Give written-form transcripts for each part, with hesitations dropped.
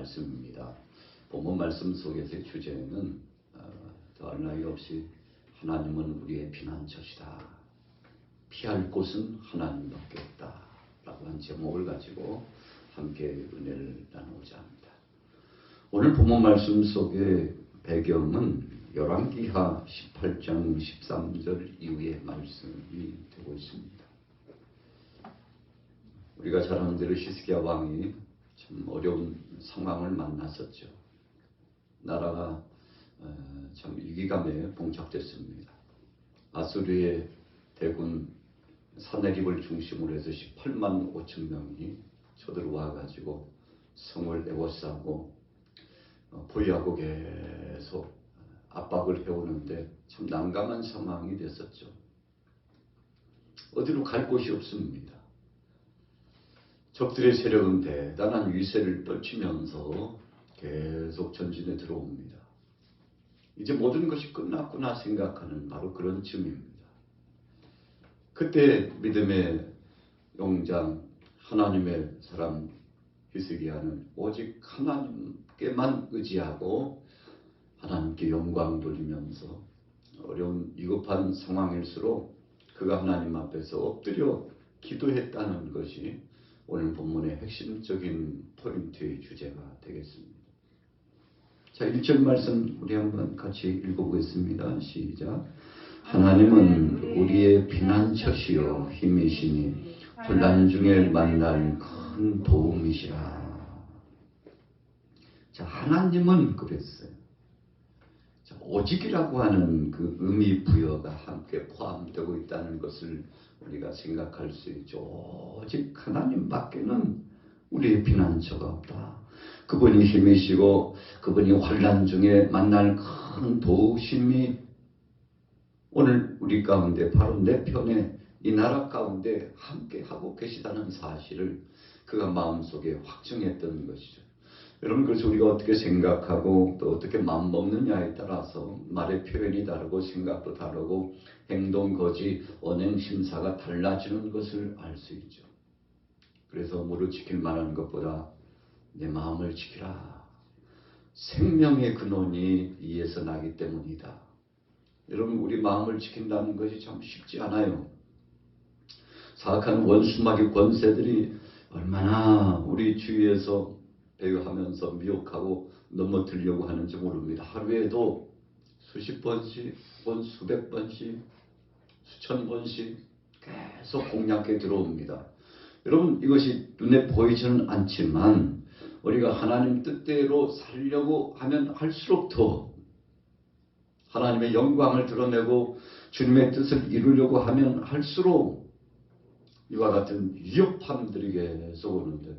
말씀입니다. 본문 말씀 속에서의 주제는 더할 나위 없이 하나님은 우리의 피난처시다. 피할 곳은 하나님밖에 없다. 라고 한 제목을 가지고 함께 은혜를 나누고자 합니다. 오늘 본문 말씀 속의 배경은 열왕기하 18장 13절 이후의 말씀이 되고 있습니다. 우리가 잘 아는 대로 히스기야 왕이 참 어려운 상황을 만났었죠. 나라가 참 위기감에 봉착됐습니다. 아수르의 대군 사내립을 중심으로 해서 18만 5천 명이 쳐들어와 가지고 성을 에워싸고 포위하고 계속 압박을 해오는데 참 난감한 상황이 됐었죠. 어디로 갈 곳이 없습니다. 적들의 세력은 대단한 위세를 떨치면서 계속 전진에 들어옵니다. 이제 모든 것이 끝났구나 생각하는 바로 그런 쯤입니다. 그때 믿음의 용장 하나님의 사람 히스기야는 오직 하나님께만 의지하고 하나님께 영광 돌리면서 어려운 위급한 상황일수록 그가 하나님 앞에서 엎드려 기도했다는 것이 오늘 본문의 핵심적인 포인트의 주제가 되겠습니다. 자, 1절 말씀 우리 한번 같이 읽어보겠습니다. 시작. 하나님은 우리의 피난처시요 힘이시니 혼란 중에 만날 큰 도움이시라. 자, 하나님은 그랬어요. 자, 오직이라고 하는 그 의미 부여가 함께 포함되고 있다는 것을 우리가 생각할 수 있죠. 오직 하나님밖에는 우리의 피난처가 없다. 그분이 힘이시고 그분이 환난 중에 만날 큰 도우심이 오늘 우리 가운데 바로 내 편에 이 나라 가운데 함께 하고 계시다는 사실을 그가 마음속에 확증했던 것이죠. 여러분, 그래서 우리가 어떻게 생각하고 또 어떻게 마음먹느냐에 따라서 말의 표현이 다르고 생각도 다르고 행동, 거지, 언행, 심사가 달라지는 것을 알 수 있죠. 그래서 무릇 지킬 만한 것보다 내 마음을 지키라. 생명의 근원이 이에서 나기 때문이다. 여러분, 우리 마음을 지킨다는 것이 참 쉽지 않아요. 사악한 원수마귀 권세들이 얼마나 우리 주위에서 배회하면서 미혹하고 넘어뜨리려고 하는지 모릅니다. 하루에도 수십 번씩, 수백 번씩, 수천 번씩 계속 공략해 들어옵니다. 여러분, 이것이 눈에 보이지는 않지만 우리가 하나님 뜻대로 살려고 하면 할수록 더 하나님의 영광을 드러내고 주님의 뜻을 이루려고 하면 할수록 이와 같은 위협함들이 계속 오는데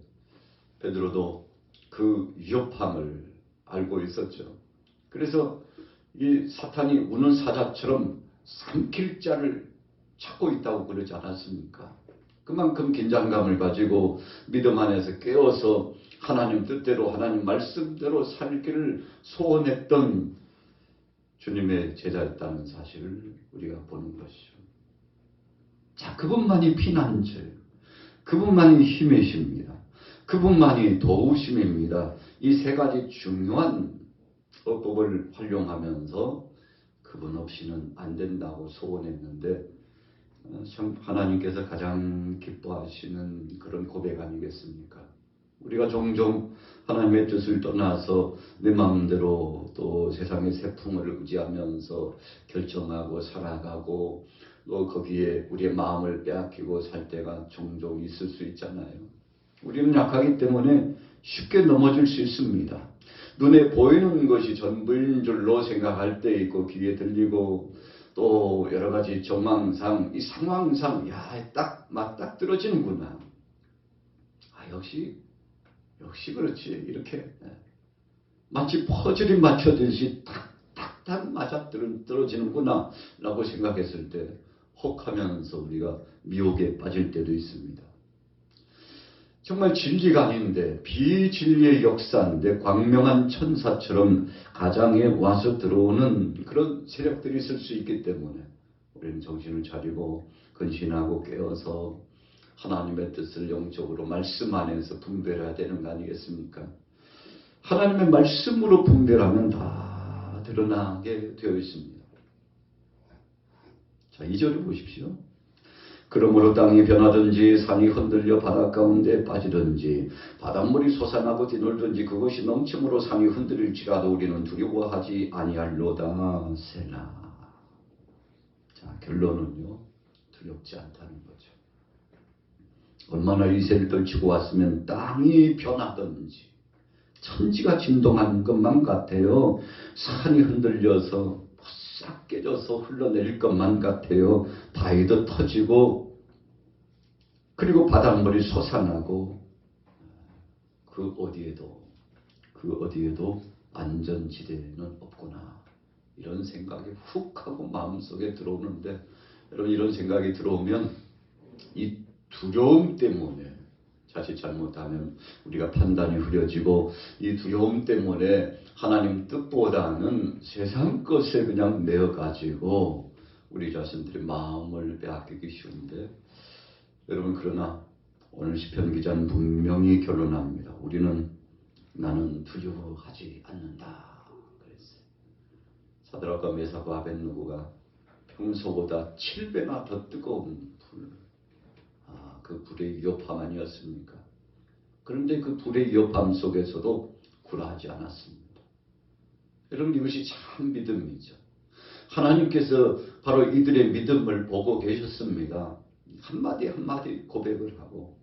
베드로도 그 위협함을 알고 있었죠. 그래서 이 사탄이 우는 사자처럼 삼킬 자를 찾고 있다고 그러지 않았습니까? 그만큼 긴장감을 가지고 믿음 안에서 깨어서 하나님 뜻대로 하나님 말씀대로 살기를 소원했던 주님의 제자였다는 사실을 우리가 보는 것이죠. 자, 그분만이 피난처예요. 그분만이 힘이십니다. 그분만이 도우심입니다. 이 세 가지 중요한 어법을 활용하면서 그분 없이는 안 된다고 소원했는데 참 하나님께서 가장 기뻐하시는 그런 고백 아니겠습니까? 우리가 종종 하나님의 뜻을 떠나서 내 마음대로 또 세상의 세풍을 의지하면서 결정하고 살아가고 또 거기에 우리의 마음을 빼앗기고 살 때가 종종 있을 수 있잖아요. 우리는 약하기 때문에 쉽게 넘어질 수 있습니다. 눈에 보이는 것이 전부인 줄로 생각할 때 있고 귀에 들리고 또 여러 가지 정황상 이 상황상 딱 맞닥뜨려지는구나. 역시 그렇지. 이렇게 마치 퍼즐이 맞춰지듯이 탁탁탁 맞아떨어지는구나 라고 생각했을 때 혹하면서 우리가 미혹에 빠질 때도 있습니다. 정말 진리가 아닌데 비진리의 역사인데 광명한 천사처럼 가장에 와서 들어오는 그런 세력들이 있을 수 있기 때문에 우리는 정신을 차리고 근신하고 깨어서 하나님의 뜻을 영적으로 말씀 안에서 분별해야 되는 거 아니겠습니까? 하나님의 말씀으로 분별하면 다 드러나게 되어 있습니다. 자, 2절을 보십시오. 그러므로 땅이 변하든지 산이 흔들려 바다 가운데 빠지든지 바닷물이 솟아나고 뒤놀든지 그것이 넘침으로 산이 흔들릴지라도 우리는 두려워하지 아니할로다. 세라. 자, 결론은요, 두렵지 않다는 거죠. 얼마나 이세를 떨치고 왔으면 땅이 변하든지 천지가 진동하는 것만 같아요. 산이 흔들려서 싹 깨져서 흘러내릴 것만 같아요. 바위도 터지고 그리고 바닷물이 솟아나고 그 어디에도 안전지대는 없구나. 이런 생각이 훅 하고 마음속에 들어오는데, 여러분, 이런 생각이 들어오면 이 두려움 때문에 자칫 잘못하면 우리가 판단이 흐려지고, 이 두려움 때문에 하나님 뜻보다는 세상 것에 그냥 내어가지고 우리 자신들의 마음을 빼앗기기 쉬운데, 여러분, 그러나 오늘 시편 기자는 분명히 결론합니다. 나는 두려워하지 않는다 그랬어요. 사드락과 메삭과 아벳느고가 평소보다 7배나 더 뜨거운 그 불의 위협함 아니었습니까? 그런데 그 불의 위협함 속에서도 굴하지 않았습니다. 여러분, 이것이 참 믿음이죠. 하나님께서 바로 이들의 믿음을 보고 계셨습니다. 한마디 한마디 고백을 하고,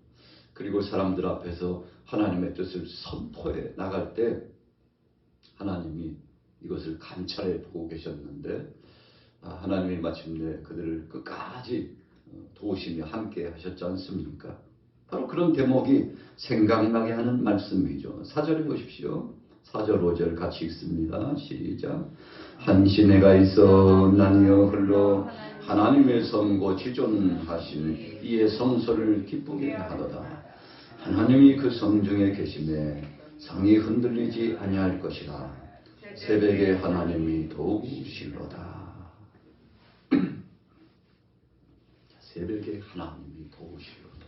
그리고 사람들 앞에서 하나님의 뜻을 선포해 나갈 때 하나님이 이것을 감찰해 보고 계셨는데, 하나님이 마침내 그들을 끝까지 도우시며 함께 하셨지 않습니까? 바로 그런 대목이 생각나게 하는 말씀이죠. 4절에 보십시오. 4절 5절 같이 읽습니다. 시작. 한 시내가 있어 나뉘어 흘러 하나님의 성고 지존하신 이의 성소를 기쁘게 하도다. 하나님이 그 성중에 계심에 성이 흔들리지 아니할 것이라. 새벽에 하나님이 도우실로다. 새벽에 하나님이 도우실로다.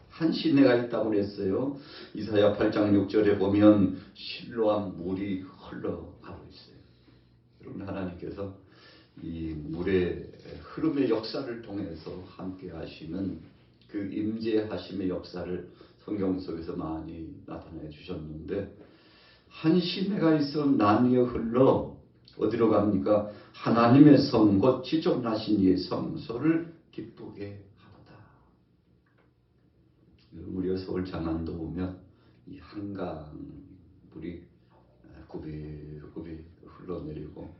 한 시내가 있다고 그랬어요. 이사야 8장 6절에 보면 실로암 물이 흘러가고 있어요. 여러분, 하나님께서 이 물의 흐름의 역사를 통해서 함께 하시는 그 임재하심의 역사를 성경 속에서 많이 나타내 주셨는데, 한 시내가 있어 나뉘어 흘러 어디로 갑니까? 하나님의 성 곧 지존하신 이의 성소를 기쁘게 하도다. 우리가 서울 장안도 보면 이 한강 물이 구비구비 흘러내리고,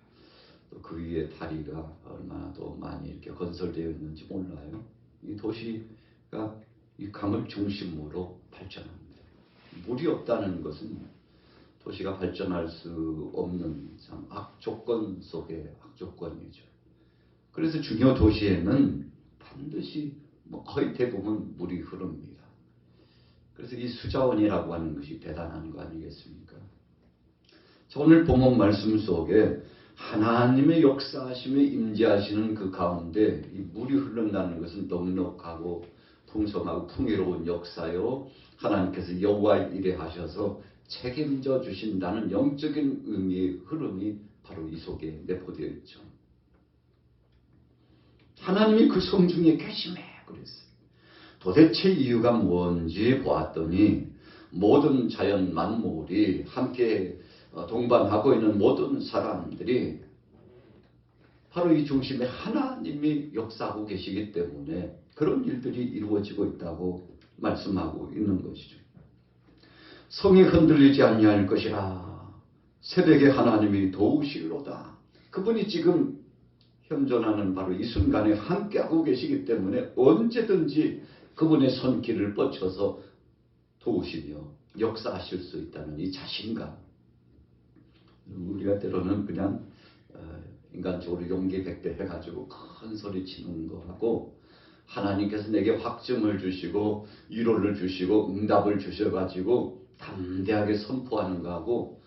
또 그 위에 다리가 얼마나 더 많이 이렇게 건설되어 있는지 몰라요. 이 도시가 이 강을 중심으로 발전합니다. 물이 없다는 것은 도시가 발전할 수 없는 참 악조건 속의 악조건이죠. 그래서 중요 도시에는 반드시 거의 대부분 물이 흐릅니다. 그래서 이 수자원이라고 하는 것이 대단한 거 아니겠습니까? 자, 오늘 본문 말씀 속에 하나님의 역사하심에 임재하시는 그 가운데 이 물이 흐른다는 것은 넉넉하고 풍성하고 풍요로운 역사요, 하나님께서 여호와 일에 하셔서 책임져 주신다는 영적인 의미의 흐름이 바로 이 속에 내포되어 있죠. 하나님이 그 성중에 계심에 그랬어요. 도대체 이유가 뭔지 보았더니 모든 자연 만물이 함께 동반하고 있는 모든 사람들이 바로 이 중심에 하나님이 역사하고 계시기 때문에 그런 일들이 이루어지고 있다고 말씀하고 있는 것이죠. 성이 흔들리지 아니할 것이라. 새벽에 하나님이 도우실로다. 그분이 지금 현존하는 바로 이 순간에 함께하고 계시기 때문에 언제든지 그분의 손길을 뻗쳐서 도우시며 역사하실 수 있다는 이 자신감. 우리가 때로는 그냥 인간적으로 용기 백대 해가지고 큰 소리 치는 거하고, 하나님께서 내게 확증을 주시고 위로를 주시고 응답을 주셔가지고 담대하게 선포하는 거하고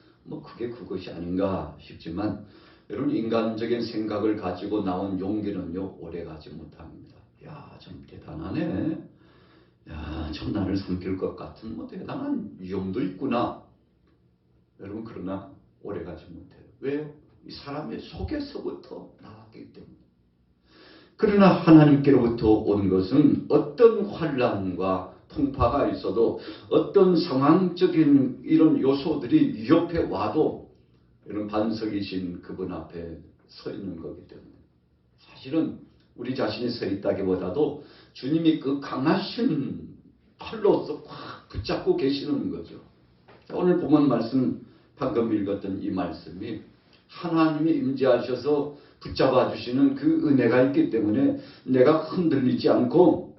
그게 그것이 아닌가 싶지만, 여러분, 인간적인 생각을 가지고 나온 용기는요 오래가지 못합니다. 야, 참 대단하네. 야, 참 나를 삼킬 것 같은 대단한 위험도 있구나. 여러분 그러나 오래가지 못해요. 왜요? 이 사람의 속에서부터 나왔기 때문에. 그러나 하나님께로부터 온 것은 어떤 환난과 풍파가 있어도 어떤 상황적인 이런 요소들이 위협해 와도 이런 반석이신 그분 앞에 서 있는 거기 때문에 사실은 우리 자신이 서 있다기보다도 주님이 그 강하신 팔로서 꽉 붙잡고 계시는 거죠. 자, 오늘 본문 말씀 방금 읽었던 이 말씀이 하나님이 임재하셔서 붙잡아 주시는 그 은혜가 있기 때문에 내가 흔들리지 않고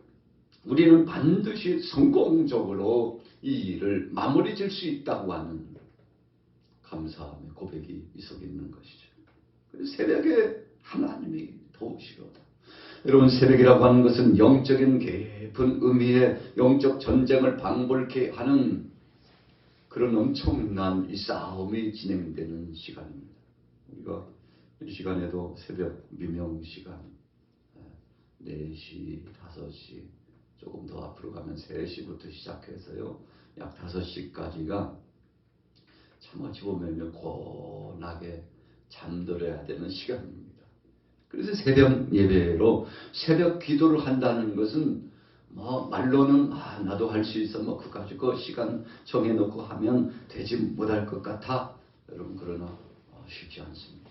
우리는 반드시 성공적으로 이 일을 마무리 질 수 있다고 하는 감사함의 고백이 이 속에 있는 것이죠. 그래서 새벽에 하나님이 도우시로다. 여러분 새벽이라고 하는 것은 영적인 깊은 의미의 영적 전쟁을 방불케 하는 그런 엄청난 이 싸움이 진행되는 시간입니다. 우리가 이 시간에도 새벽 미명 시간 4시, 5시 조금 더 앞으로 가면 3시부터 시작해서요. 약 5시까지가 참 어찌 보면 고나게 잠들어야 되는 시간입니다. 그래서 새벽 예배로 새벽 기도를 한다는 것은 뭐 말로는 나도 할 수 있어 뭐 그거 가지고 시간 정해놓고 하면 되지 못할 것 같아. 여러분 그러나 쉽지 않습니다.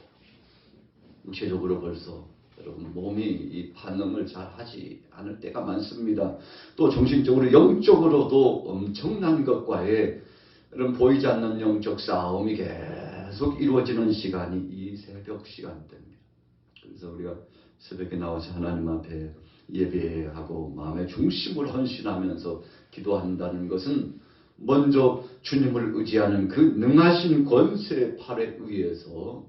육체적으로 벌써 여러분 몸이 이 반응을 잘 하지 않을 때가 많습니다. 또 정신적으로 영적으로도 엄청난 것과의 여러분 보이지 않는 영적 싸움이 계속 이루어지는 시간이 이 새벽 시간대입니다. 그래서 우리가 새벽에 나와서 하나님 앞에 예배하고 마음의 중심을 헌신하면서 기도한다는 것은 먼저 주님을 의지하는 그 능하신 권세의 팔에 의해서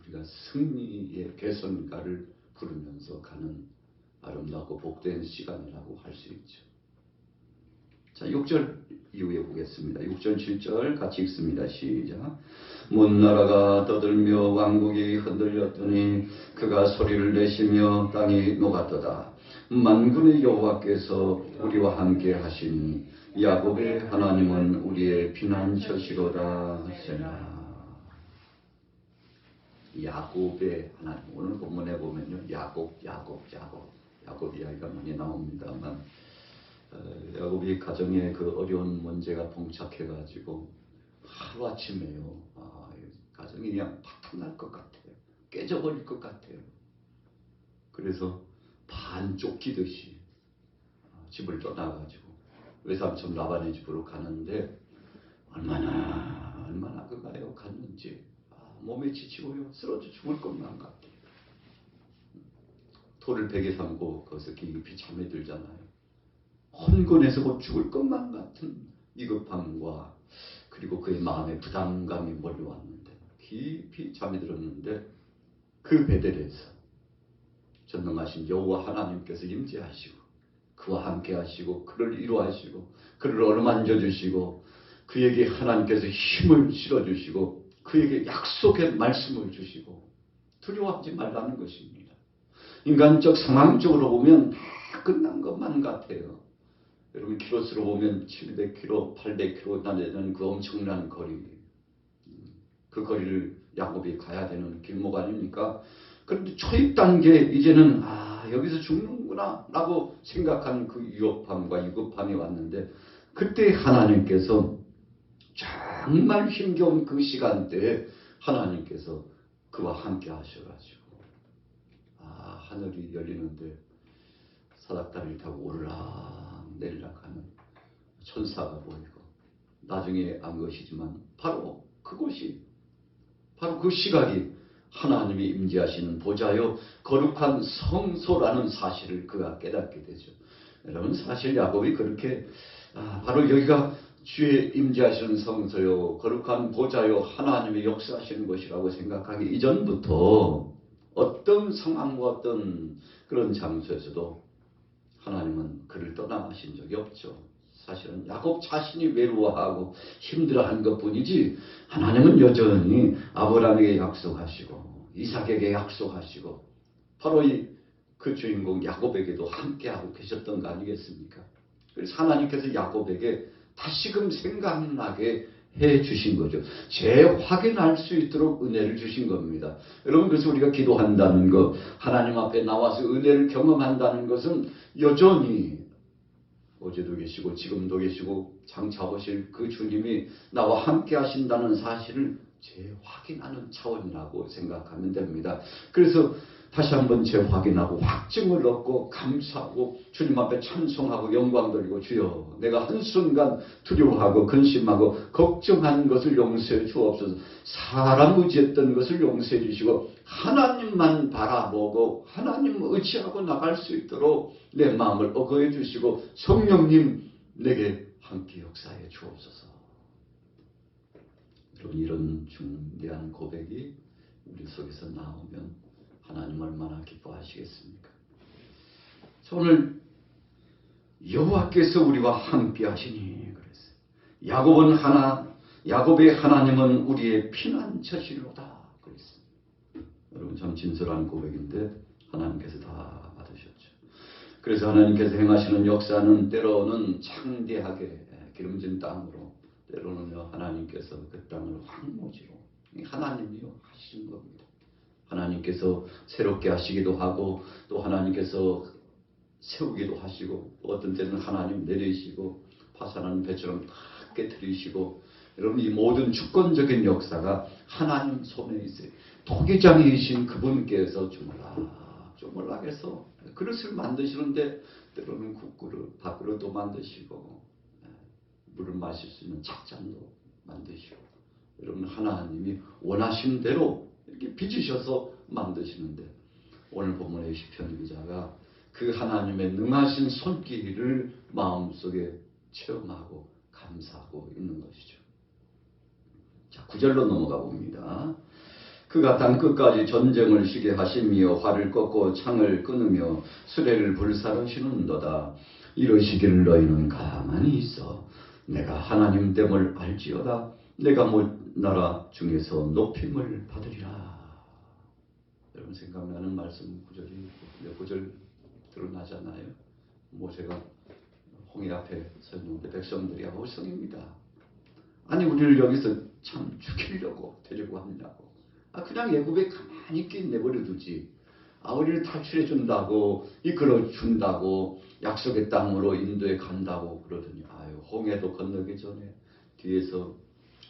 우리가 승리의 개선가를 부르면서 가는 아름답고 복된 시간이라고 할 수 있죠. 자, 6절 이후에 보겠습니다. 6절, 7절 같이 읽습니다. 시작. 먼 나라가 떠들며 왕국이 흔들렸더니 그가 소리를 내시며 땅이 녹았도다. 만군의 여호와께서 우리와 함께 하시니 야곱의 하나님은 우리의 피난처시로다 하시나. 야곱의 하나님. 오늘 본문에 보면요. 야곱 이야기가 많이 나옵니다만 야곱이 가정에 그 어려운 문제가 봉착해가지고 하루아침에요. 가정이 그냥 파탄날 것 같아요. 깨져버릴 것 같아요. 그래서 반 쫓기듯이 집을 떠나가지고 외삼촌 라반의 집으로 가는데 얼마나 그가요 갔는지 몸에 지치고요. 쓰러져 죽을 것만 같아요. 돌을 베개 삼고 거기서 깊이 잠에 들잖아요. 혼돈에서 곧 죽을 것만 같은 위급함과 그리고 그의 마음에 부담감이 몰려왔는데 깊이 잠이 들었는데 그 베델에서 전능하신 여호와 하나님께서 임재하시고 그와 함께 하시고 그를 위로하시고 그를 어루만져 주시고 그에게 하나님께서 힘을 실어주시고 그에게 약속의 말씀을 주시고 두려워하지 말라는 것입니다. 인간적 상황적으로 보면 다 끝난 것만 같아요. 여러분 키로수로 보면 700km, 800km 나되는 그 엄청난 거리, 그 거리를 야곱이 가야 되는 길목 아닙니까? 그런데 초입 단계 이제는 여기서 죽는구나 라고 생각하는 그 위협함과 위급함이 왔는데 그때 하나님께서 정말 힘겨운 그 시간대에 하나님께서 그와 함께 하셔가지고 하늘이 열리는데 사닥다리를 타고 오르락 내리락 하는 천사가 보이고 나중에 안 것이지만 바로 그곳이 바로 그 시각이 하나님이 임재하시는 보좌요 거룩한 성소라는 사실을 그가 깨닫게 되죠. 여러분 사실 야곱이 그렇게 바로 여기가 주의 임재하시는 성소요 거룩한 보좌요 하나님의 역사하시는 것이라고 생각하기 이전부터 어떤 상황과 어떤 그런 장소에서도 하나님은 그를 떠나가신 적이 없죠. 사실은 야곱 자신이 외로워하고 힘들어한 것뿐이지 하나님은 여전히 아브라함에게 약속하시고 이삭에게 약속하시고 바로 그 주인공 야곱에게도 함께하고 계셨던 거 아니겠습니까? 그래서 하나님께서 야곱에게 다시금 생각나게 해 주신 거죠. 재확인할 수 있도록 은혜를 주신 겁니다. 여러분, 그래서 우리가 기도한다는 것, 하나님 앞에 나와서 은혜를 경험한다는 것은 여전히 어제도 계시고 지금도 계시고 장차 오실 그 주님이 나와 함께 하신다는 사실을 재확인하는 차원이라고 생각하면 됩니다. 그래서 다시 한번 재확인하고 확증을 얻고 감사하고 주님 앞에 찬송하고 영광 돌리고, 주여 내가 한순간 두려워하고 근심하고 걱정한 것을 용서해 주옵소서. 사람 의지했던 것을 용서해 주시고 하나님만 바라보고 하나님 의지하고 나갈 수 있도록 내 마음을 어거해 주시고 성령님 내게 함께 역사해 주옵소서. 여러분, 이런 중대한 고백이 우리 속에서 나오면 하나님 얼마나 기뻐하시겠습니까? 오늘 여호와께서 우리와 함께 하시니 그랬어요. 야곱의 하나님은 우리의 피난처시로다 그랬어요. 여러분, 참 진솔한 고백인데 하나님께서 다 받으셨죠. 그래서 하나님께서 행하시는 역사는 때로는 창대하게 기름진 땅으로, 때로는요 하나님께서 그 땅을 황무지로, 하나님이요 하시는 겁니다. 하나님께서 새롭게 하시기도 하고 또 하나님께서 세우기도 하시고, 또 어떤 때는 하나님 내리시고 파산하는 배처럼 다 깨뜨리시고, 여러분 이 모든 주권적인 역사가 하나님 손에 있어요. 토기장이신 그분께서 조물락해서 그릇을 만드시는데 때로는 국그릇, 밥그릇도 만드시고 물을 마실 수 있는 찻잔도 만드시고, 여러분 하나님이 원하신 대로 이렇게 빚으셔서 만드시는데, 오늘 본문의 시편 기자가 그 하나님의 능하신 손길을 마음속에 체험하고 감사하고 있는 것이죠. 자, 9절로 넘어가 봅니다. 그가 땅 끝까지 전쟁을 쉬게 하시며 활을 꺾고 창을 끊으며 수레를 불사르시는도다. 이러시기를 너희는 가만히 있어 내가 하나님 됨을 알지어다. 내가 나라 중에서 높임을 받으리라. 여러분 생각나는 말씀 구절이 몇 구절 드러나잖아요. 모세가 홍해 앞에 서 있는데 백성들이 아우성입니다. 아니 우리를 여기서 참 죽이려고 데리고 왔냐고. 그냥 애굽에 가만히 있게 내버려 두지. 우리를 탈출해 준다고, 이끌어 준다고, 약속의 땅으로 인도해 간다고 그러더니 홍해도 건너기 전에 뒤에서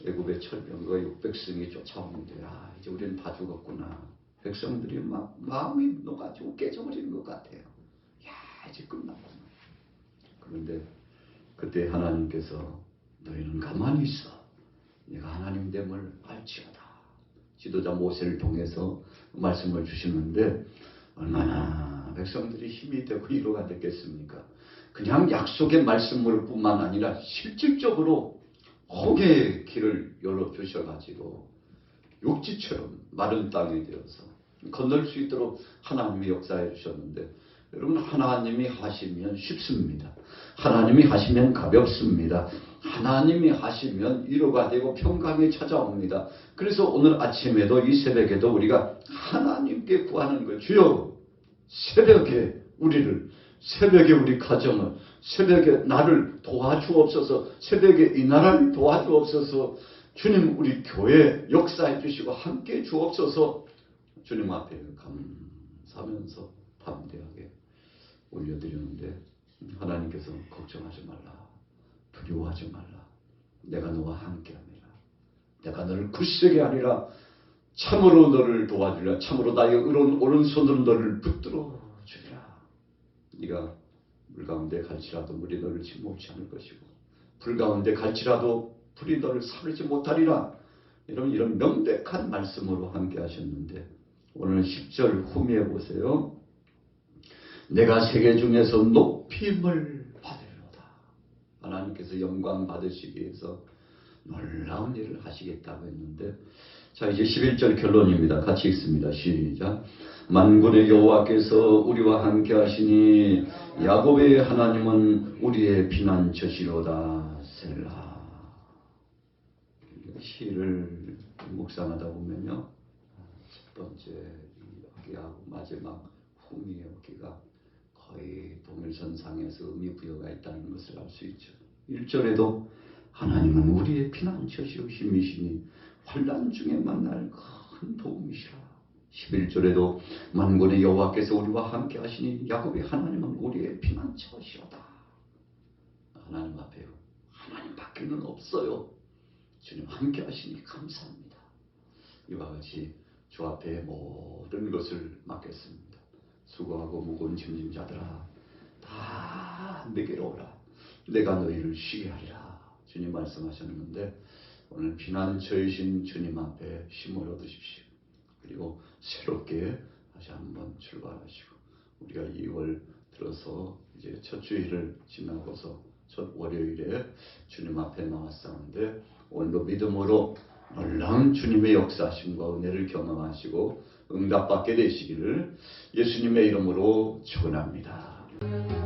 애굽의 천명과 600승이 쫓아오는데 이제 우리는 다 죽었구나. 백성들이 막 마음이 녹아지고 깨져버리는 것 같아요. 이제 끝났구나. 그런데 그때 하나님께서 너희는 가만히 있어 내가 하나님 됨을 알지어다. 지도자 모세를 통해서 말씀을 주시는데 얼마나 백성들이 힘이 되고 위로가 됐겠습니까? 그냥 약속의 말씀을 뿐만 아니라 실질적으로 홍해의 길을 열어주셔가지고 육지처럼 마른 땅이 되어서 건널 수 있도록 하나님이 역사해 주셨는데, 여러분 하나님이 하시면 쉽습니다. 하나님이 하시면 가볍습니다. 하나님이 하시면 위로가 되고 평강이 찾아옵니다. 그래서 오늘 아침에도 이 새벽에도 우리가 하나님께 구하는 거예요. 주여 새벽에 우리를, 새벽에 우리 가정을, 새벽에 나를 도와주옵소서. 새벽에 이 나라를 도와주옵소서. 주님 우리 교회 역사해 주시고 함께 주옵소서. 주님 앞에 감사하면서 담대하게 올려드리는데 하나님께서 걱정하지 말라, 두려워하지 말라, 내가 너와 함께합니다. 내가 너를 굳세게 하리라. 참으로 너를 도와주리라. 참으로 나의 의로운 오른손으로 너를 붙들어 주리라. 네가 물 가운데 갈지라도 물이 너를 침몰치 않을 것이고 불 가운데 갈지라도 불이 너를 사르지 못하리라. 여러분 이런 명백한 말씀으로 함께 하셨는데 오늘 10절 후미에 보세요. 내가 세계 중에서 높임을 받으리로다. 하나님께서 영광 받으시기 위해서 놀라운 일을 하시겠다고 했는데, 자 이제 11절 결론입니다. 같이 읽습니다. 시작. 만군의 여호와께서 우리와 함께 하시니 야곱의 하나님은 우리의 피난처시로다. 셀라. 시를 묵상하다 보면요, 첫 번째 여기하고 마지막 후미 여기가 거의 동일선상에서 의미 부여가 있다는 것을 알 수 있죠. 1절에도 하나님은 우리의 피난처시오 힘이시니 환난 중에 만날 큰 도움이시라. 11절에도 만군의 여호와께서 우리와 함께 하시니 야곱의 하나님은 우리의 피난처시로다. 하나님 앞에요. 하나님 밖에는 없어요. 주님 함께 하시니 감사합니다. 이와 같이 주 앞에 모든 것을 맡겼습니다. 수고하고 무거운 짐진 자들아 다 내게로 오라. 내가 너희를 쉬게 하리라. 주님 말씀하셨는데 오늘 피난처이신 주님 앞에 힘을 얻으십시오. 그리고 새롭게 다시 한번 출발하시고 우리가 2월 들어서 이제 첫 주일을 지나고서 첫 월요일에 주님 앞에 나왔었는데 오늘도 믿음으로 놀라운 주님의 역사하심과 은혜를 경험하시고 응답받게 되시기를 예수님의 이름으로 축원합니다.